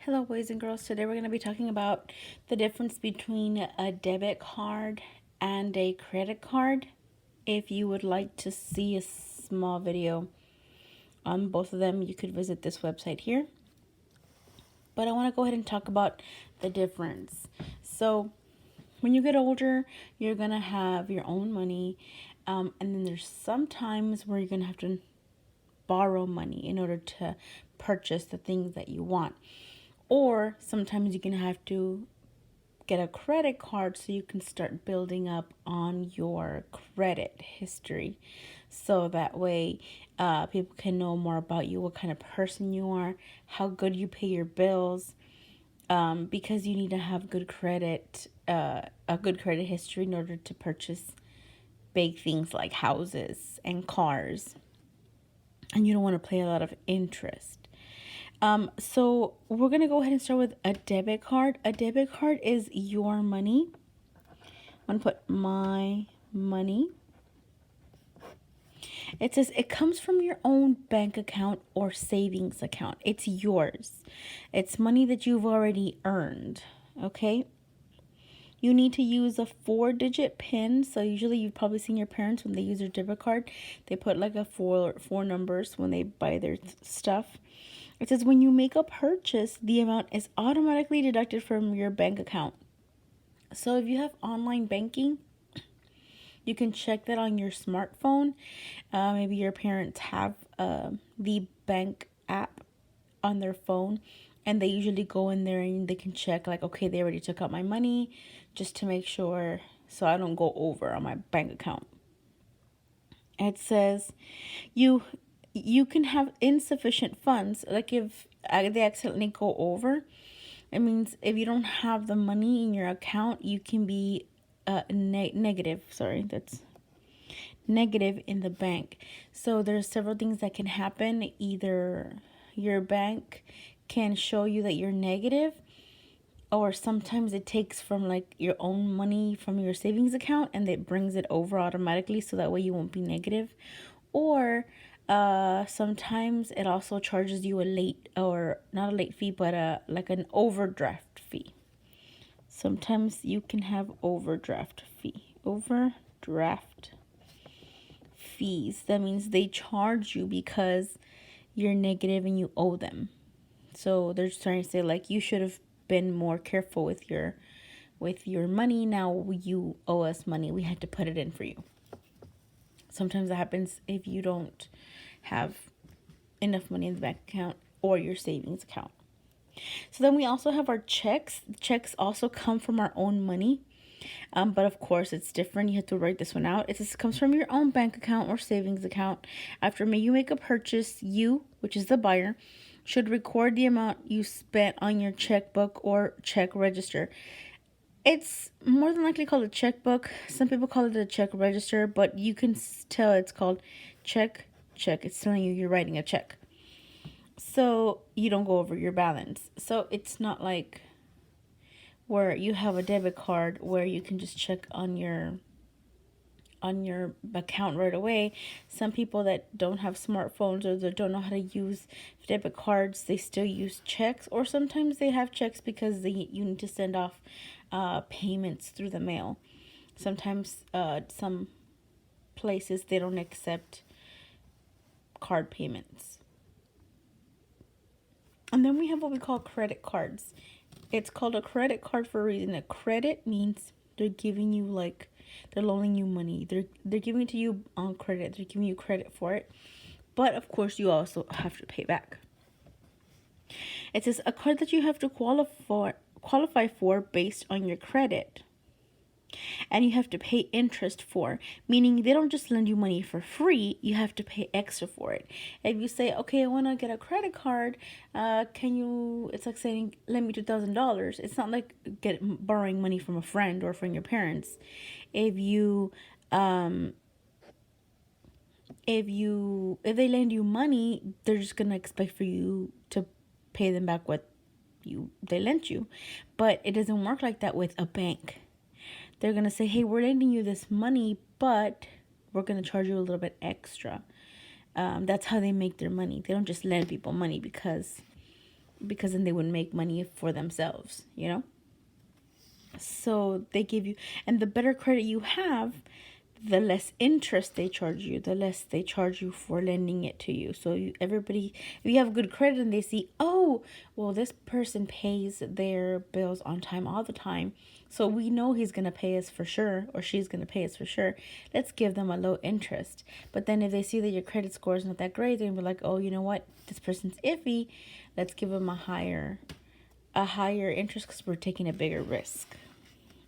Hello, boys and girls. Today we're going to be talking about the difference between a debit card and a credit card. If you would like to see a small video on both of them, you could visit this website here. But I want to go ahead and talk about the difference. So, when you get older, you're going to have your own money. And then there's some times where you're going to have to borrow money in order to purchase the things that you want. Or sometimes you can have to get a credit card so you can start building up on your credit history. So that way people can know more about you, what kind of person you are, how good you pay your bills. Because you need to have good credit, a good credit history in order to purchase big things like houses and cars. And you don't want to pay a lot of interest. So we're going to go ahead and start with a debit card. A debit card is your money. I'm going to put my money. It says it comes from your own bank account or savings account. It's yours. It's money that you've already earned. Okay. You need to use a 4-digit PIN. So usually you've probably seen your parents when they use their debit card, they put like a four numbers when they buy their stuff. It says when you make a purchase, the amount is automatically deducted from your bank account. So if you have online banking, you can check that on your smartphone. Maybe your parents have the bank app on their phone, and they usually go in there and they can check like, okay, they already took out my money, just to make sure so I don't go over on my bank account. It says you can have insufficient funds, like if they accidentally go over. It means if you don't have the money in your account, you can be negative. Sorry, that's negative in the bank. So there's several things that can happen. Either your bank can show you that you're negative, or sometimes it takes from like your own money from your savings account and it brings it over automatically, so that way you won't be negative. Or sometimes it also charges you a late, or not a late fee, but like an overdraft fee. Sometimes you can have overdraft fees. That means they charge you because you're negative and you owe them. So they're just trying to say like you should have been more careful with your money. Now you owe us money. We had to put it in for you. Sometimes that happens if you don't have enough money in the bank account or your savings account. So then we also have our checks. Checks also come from our own money. But of course it's different. You have to write this one out. It says it comes from your own bank account or savings account. After you make a purchase, you, which is the buyer, should record the amount you spent on your checkbook or check register. It's more than likely called a checkbook. Some people call it a check register, but you can tell it's called check. It's telling you you're writing a check, so you don't go over your balance. So it's not like where you have a debit card where you can just check on your account right away. Some people that don't have smartphones or that don't know how to use debit cards, they still use checks, or sometimes they have checks because you need to send off payments through the mail. Sometimes some places they don't accept card payments. And then we have what we call credit cards. It's called a credit card for a reason. A credit means they're giving you they're loaning you money. They're giving it to you on credit. They're giving you credit for it. But of course you also have to pay back. It says a card that you have to qualify for based on your credit. And you have to pay interest for, meaning they don't just lend you money for free, you have to pay extra for it. If you say, okay, I want to get a credit card, it's like saying, lend me $2,000. It's not like borrowing money from a friend or from your parents. If they lend you money, they're just gonna expect for you to pay them back what they lent you. But it doesn't work like that with a bank. They're going to say, hey, we're lending you this money, but we're going to charge you a little bit extra. That's how they make their money. They don't just lend people money because because then they would make money for themselves, you know? So they give you, and the better credit you have, the less interest they charge you, the less they charge you for lending it to you. So everybody, if you have good credit and they see, oh, well, this person pays their bills on time all the time, so we know he's going to pay us for sure, or she's going to pay us for sure, let's give them a low interest. But then if they see that your credit score is not that great, they're going to be like, oh, you know what, this person's iffy, let's give them a higher interest because we're taking a bigger risk.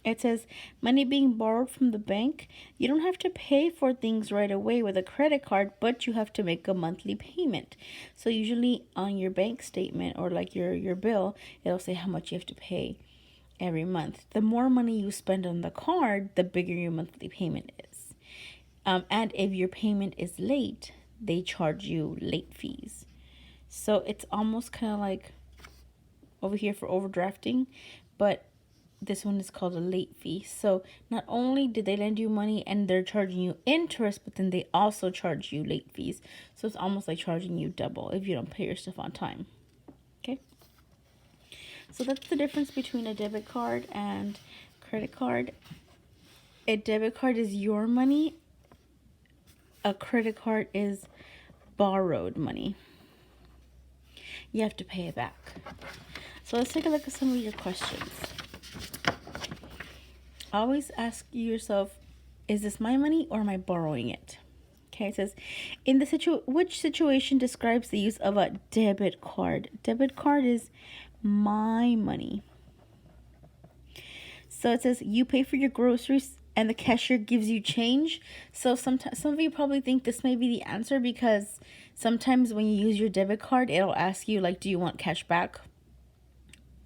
It says, money being borrowed from the bank. You don't have to pay for things right away with a credit card, but you have to make a monthly payment. So usually on your bank statement or like your bill, it'll say how much you have to pay every month. The more money you spend on the card, the bigger your monthly payment is. And if your payment is late, they charge you late fees. So it's almost kind of like over here for overdrafting, but this one is called a late fee. So not only did they lend you money and they're charging you interest, but then they also charge you late fees. So it's almost like charging you double if you don't pay your stuff on time. Okay. So that's the difference between a debit card and credit card. A debit card is your money. A credit card is borrowed money. You have to pay it back. So let's take a look at some of your questions. Always ask yourself, is this my money or am I borrowing it? Okay, it says, in the which situation describes the use of a debit card? Debit card is my money. So it says you pay for your groceries and the cashier gives you change. So sometimes some of you probably think this may be the answer because sometimes when you use your debit card, it'll ask you like, do you want cash back?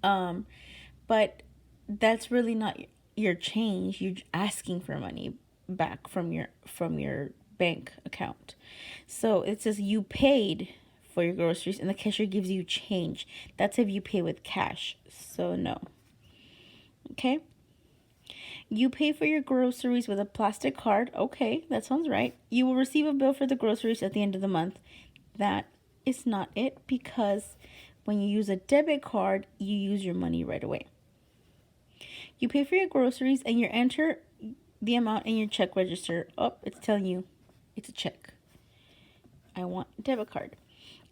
But that's really not your change. You're asking for money back from your bank account. So it says you paid for your groceries and the cashier gives you change. That's if you pay with cash. So no. Okay. You pay for your groceries with a plastic card. Okay, that sounds right. You will receive a bill for the groceries at the end of the month. That is not it, because when you use a debit card, you use your money right away. You pay for your groceries and you enter the amount in your check register. Oh, it's telling you it's a check. I want a debit card.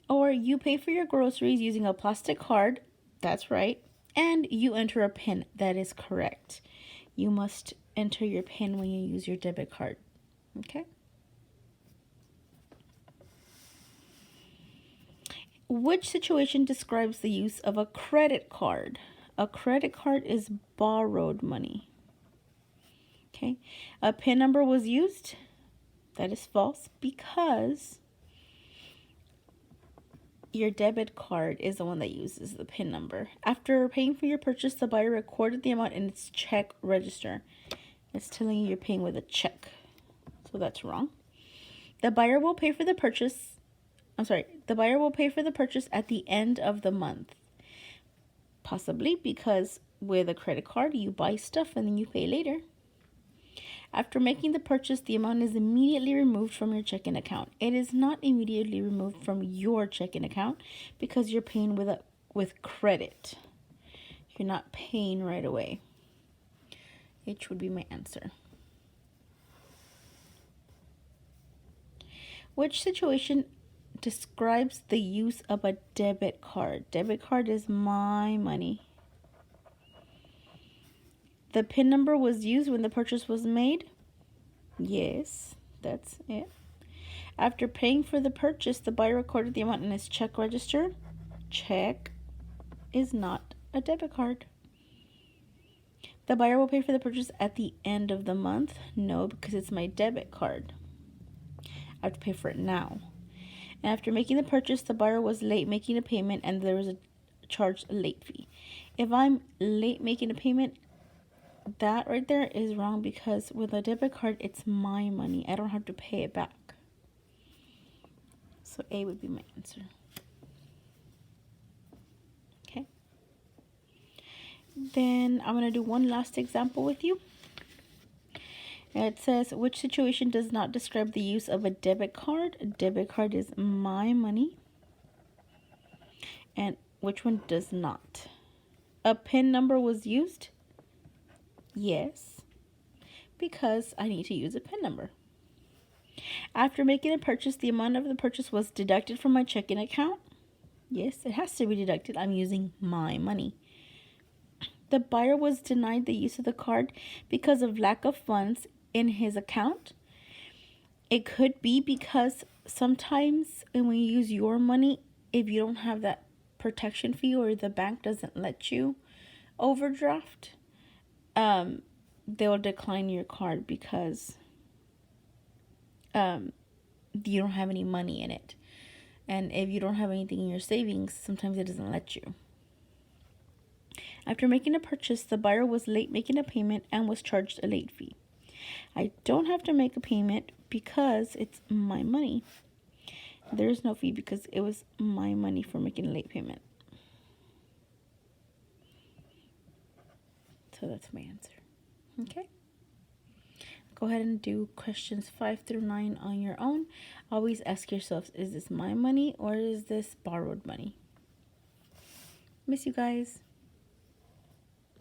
Or you pay for your groceries using a plastic card. That's right. And you enter a PIN. That is correct. You must enter your PIN when you use your debit card. Okay? Which situation describes the use of a credit card? A credit card is borrowed money. Okay? A PIN number was used. That is false because your debit card is the one that uses the PIN number. After paying for your purchase, the buyer recorded the amount in its check register. It's telling you you're paying with a check. So that's wrong. The buyer will pay for the purchase. The buyer will pay for the purchase at the end of the month. Possibly because with a credit card, you buy stuff and then you pay later. After making the purchase, the amount is immediately removed from your checking account. It is not immediately removed from your checking account because you're paying with credit. You're not paying right away. H would be my answer. Which situation describes the use of a debit card? Debit card is my money. The PIN number was used when the purchase was made. Yes, that's it. After paying for the purchase, the buyer recorded the amount in his check register. Check is not a debit card. The buyer will pay for the purchase at the end of the month. No, because it's my debit card. I have to pay for it now. And after making the purchase, the buyer was late making a payment and there was a charged late fee. If I'm late making a payment, that right there is wrong because with a debit card, it's my money. I don't have to pay it back. So A would be my answer. Okay. Then I'm going to do one last example with you. It says, which situation does not describe the use of a debit card? A debit card is my money. And Which one does not? A PIN number was used? Yes, because I need to use a PIN number. After making a purchase, the amount of the purchase was deducted from my checking account? Yes, it has to be deducted. I'm using my money. The buyer was denied the use of the card because of lack of funds in his account. It could be because sometimes when you use your money, if you don't have that protection fee or the bank doesn't let you overdraft, they'll decline your card because you don't have any money in it. And if you don't have anything in your savings, sometimes it doesn't let you. After making a purchase, the buyer was late making a payment and was charged a late fee. I don't have to make a payment because it's my money. There is no fee because it was my money for making a late payment. So that's my answer. Okay? Go ahead and do questions 5 through 9 on your own. Always ask yourself, is this my money or is this borrowed money? Miss you guys.